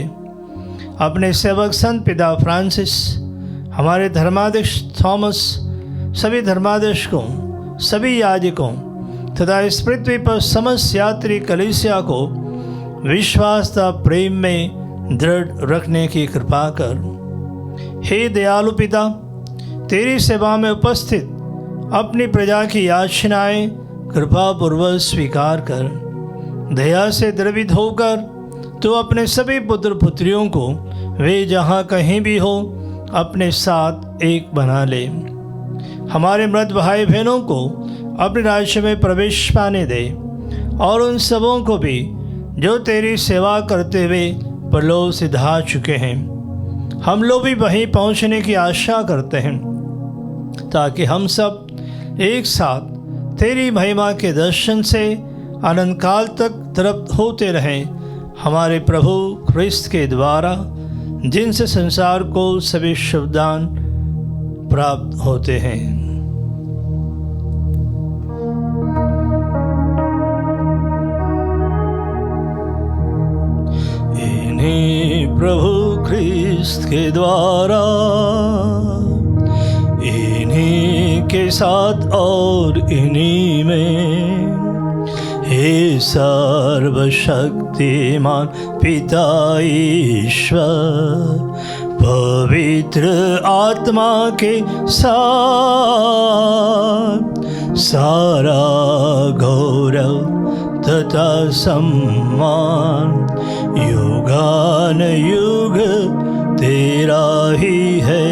S1: अपने सेवक संत पिता फ्रांसिस, हमारे धर्माध्यक्ष थॉमस, सभी धर्माध्यक्षों, सभी याजकों तथा इस पृथ्वी पर समस्त यात्री कलीसिया को विश्वास तथा प्रेम में दृढ़ रखने की कृपा कर। हे दयालु पिता, तेरी सेवा में उपस्थित अपनी प्रजा की याचनाएं कृपा पूर्वक स्वीकार कर। दया से द्रवित होकर तो अपने सभी पुत्र पुत्रियों को वे जहाँ कहीं भी हो अपने साथ एक बना ले। हमारे मृत भाई बहनों को अपने राज्य में प्रवेश पाने दे और उन सबों को भी जो तेरी सेवा करते हुए परलोक से धा चुके हैं। हम लोग भी वहीं पहुंचने की आशा करते हैं, ताकि हम सब एक साथ तेरी महिमा के दर्शन से अनंत काल तक तृप्त होते रहें। हमारे प्रभु क्रिस्त के द्वारा, जिनसे संसार को सभी शुभ दान प्राप्त होते हैं। प्रभु क्रिस्त के द्वारा, इन्हीं के साथ और इन्हीं में, हे सर्वशक्तिमान पिता ईश्वर, पवित्र आत्मा के साथ सारा गौरव तथा सम्मान युगान युग तेरा ही है।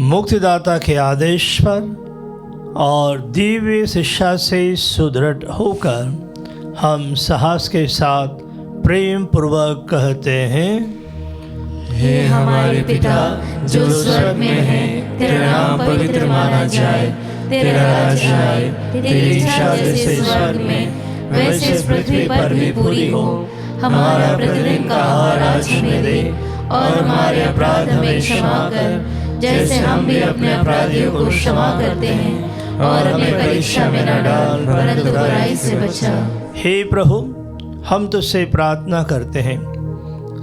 S1: मुक्तिदाता के आदेश पर और दिव्य शिक्षा से सुदृढ़ होकर हम साहस के साथ प्रेम पूर्वक कहते हैं,
S2: हे हमारे पिता जो स्वर्ग में है, तेरा नाम पवित्र माना जाए, तेरा राज्य आए, तेरी इच्छा जैसे स्वर्ग में वैसे इस पृथ्वी पर भी पूरी हो। हमारा प्रतिदिन का आहार आज हमें दे, और हमारे अपराध हमें क्षमा कर जैसे हम भी अपने अपराधियों को क्षमा करते हैं, और हमें परीक्षा में न डाल परंतु बुराई से बचा।
S1: हे प्रभु, हम तुझसे प्रार्थना करते हैं,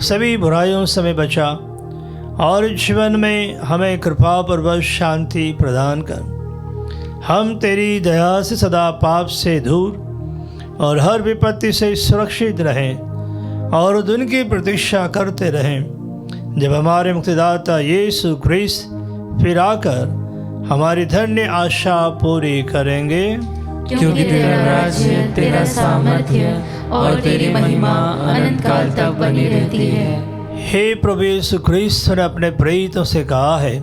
S1: सभी बुराइयों से हमें बचा और जीवन में हमें कृपापूर्वक शांति प्रदान कर। हम तेरी दया से सदा पाप से दूर और हर विपत्ति से सुरक्षित रहें और दिन की प्रतीक्षा करते रहें जब हमारे मुक्तिदाता यीशु ख्रीस्त फिर आकर हमारी धन्य आशा पूरी करेंगे।
S2: क्योंकि तेरा राज्य, तेरा सामर्थ्य और तेरी महिमा अनंत काल तक बनी रहती है।
S1: हे प्रभु यीशु ख्रीस्त ने अपने प्रेरितों से कहा है,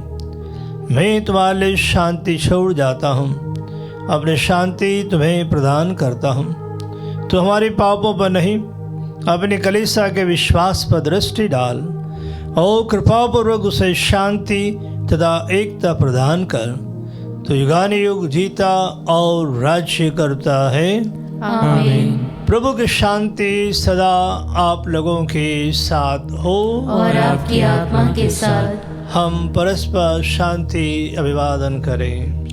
S1: मैं तुम्हारे लिए शांति छोड़ जाता हूँ, अपनी शांति तुम्हें प्रदान करता हूँ। तो हमारे पापों पर नहीं, अपनी कलीसिया के विश्वास पर दृष्टि डाल और कृपापूर्वक उसे शांति तथा एकता प्रदान कर। तो युगानि युग जीता और राज्य करता है।
S2: आमीन।
S1: प्रभु की शांति सदा आप लोगों के साथ हो
S2: और आपकी आत्मा के साथ।
S1: हम परस्पर शांति अभिवादन करें।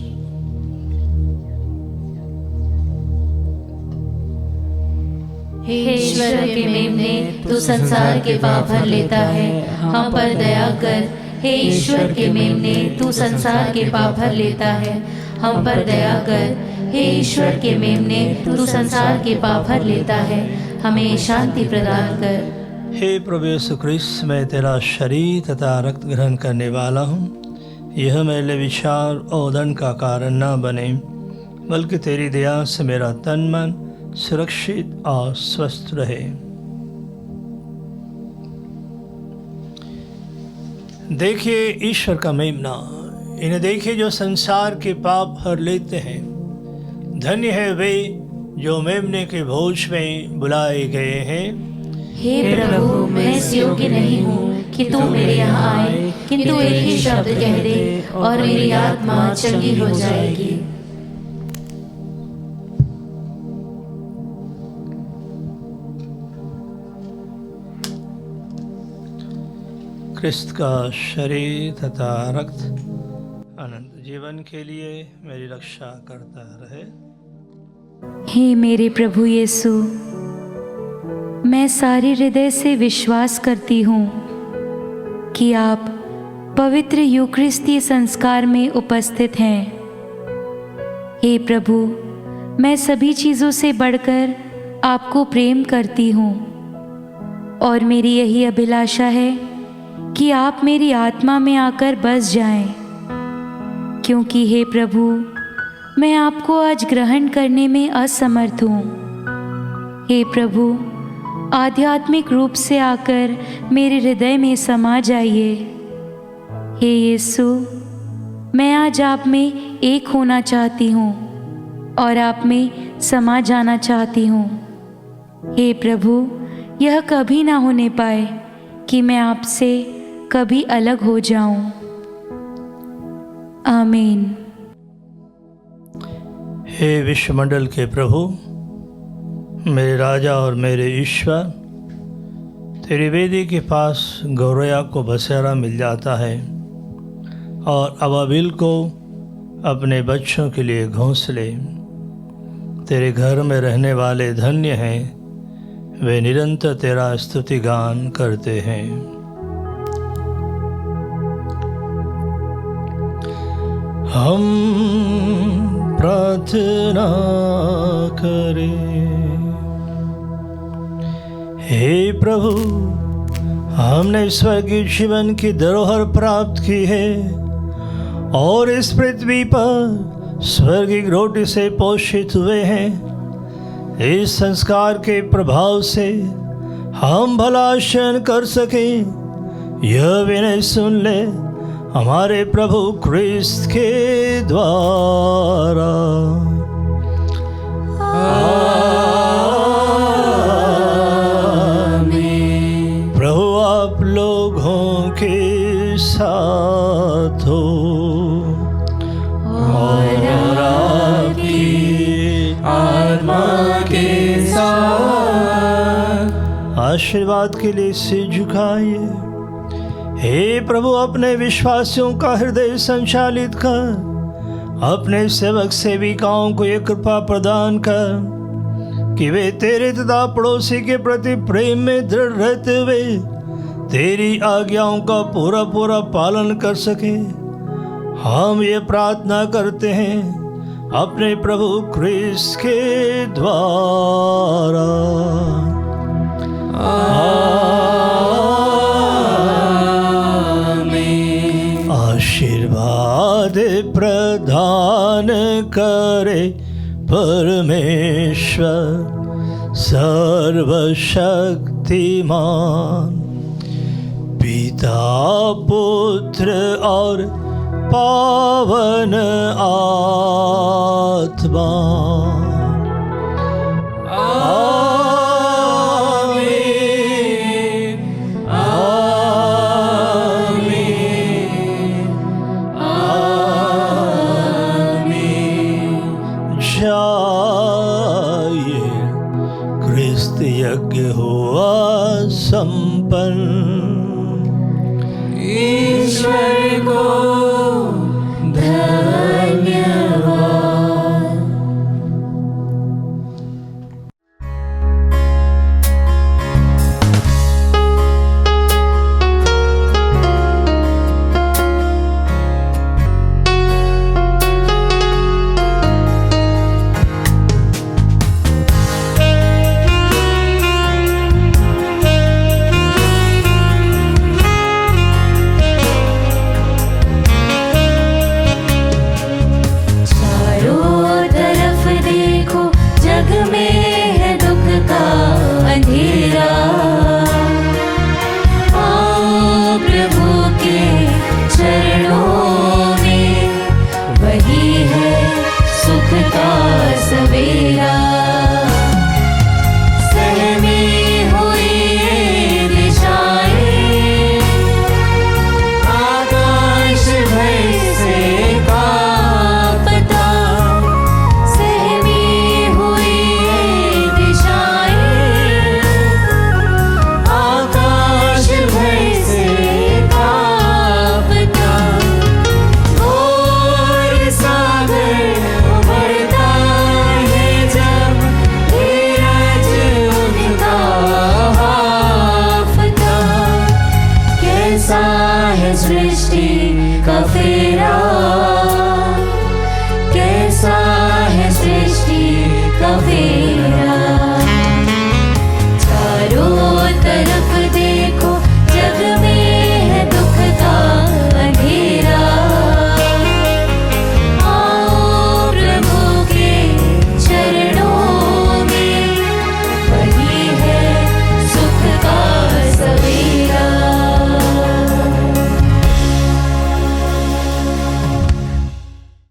S2: हे ईश्वर के मेमने, तू संसार के पाप भर लेता है, हम पर दया कर। हे ईश्वर के मेमने, तू संसार के पाप भर लेता है, हम पर दया कर। हे ईश्वर के मेमने, तू संसार के पाप भर लेता है, हमें शांति प्रदान कर।
S1: हे प्रभु यीशु ख्रीस्त, मैं तेरा शरीर तथा रक्त ग्रहण करने वाला हूँ। यह मेरे विचार और दंड का कारण न बने, बल्कि तेरी दया से मेरा तन मन सुरक्षित और स्वस्थ रहे। देखिए ईश्वर का मेमना, इन्हें देखिए जो संसार के पाप हर लेते हैं। धन्य है वे जो मेमने के भोज में बुलाए गए हैं।
S2: हे प्रभु, मैं इस योग्य नहीं हूँ कि तू मेरे यहाँ आए, किंतु एक ही शब्द कह दे और मेरी आत्मा चंगी हो जाएगी।
S1: क्रिस्त का शरीर तथा रक्त अनंत जीवन के लिए मेरी रक्षा करता रहे।
S3: हे मेरे प्रभु यीशु, मैं सारे हृदय से विश्वास करती हूँ कि आप पवित्र यूकरिस्तीय संस्कार में उपस्थित हैं। हे प्रभु, मैं सभी चीज़ों से बढ़कर आपको प्रेम करती हूँ और मेरी यही अभिलाषा है कि आप मेरी आत्मा में आकर बस जाएं, क्योंकि हे प्रभु, मैं आपको आज ग्रहण करने में असमर्थ हूँ। हे प्रभु, आध्यात्मिक रूप से आकर मेरे हृदय में समा जाइए। हे यीशु, मैं आज आप में एक होना चाहती हूँ और आप में समा जाना चाहती हूँ। हे प्रभु, यह कभी ना होने पाए कि मैं आपसे कभी अलग हो जाऊं। आमीन।
S1: हे विश्वमंडल के प्रभु, मेरे राजा और मेरे ईश्वर, तेरी वेदी के पास गौरैया को बसेरा मिल जाता है और अबाबिल को अपने बच्चों के लिए घोंसले। तेरे घर में रहने वाले धन्य हैं, वे निरंतर तेरा स्तुति गान करते हैं। हम प्रार्थना करें। हे प्रभु, हमने स्वर्गीय जीवन की धरोहर प्राप्त की है और इस पृथ्वी पर स्वर्गीय रोटी से पोषित हुए हैं। इस संस्कार के प्रभाव से हम भला शयन कर सकें, यह विनय सुन ले हमारे प्रभु क्रिस्त के द्वारा। प्रभु आप लोगों के साथ हो और आपकी
S4: आत्मा के साथ।
S1: आशीर्वाद के लिए सिर झुकाइए। हे प्रभु, अपने विश्वासियों का हृदय संचालित कर अपने सेवक सेविकाओं को ये कृपा प्रदान कर कि वे तेरे तथा पड़ोसी के प्रति प्रेम में दृढ़ रहते हुए तेरी आज्ञाओं का पूरा पूरा पालन कर सके। हम ये प्रार्थना करते हैं अपने प्रभु क्रिस्त के द्वारा। आशीर्वाद प्रदान करे परमेश्वर सर्वशक्तिमान, पिता पुत्र और पावन आत्मा। यज्ञ हुआ संपन्न।
S4: ईश्वर को धन्यवाद। सृष्टि का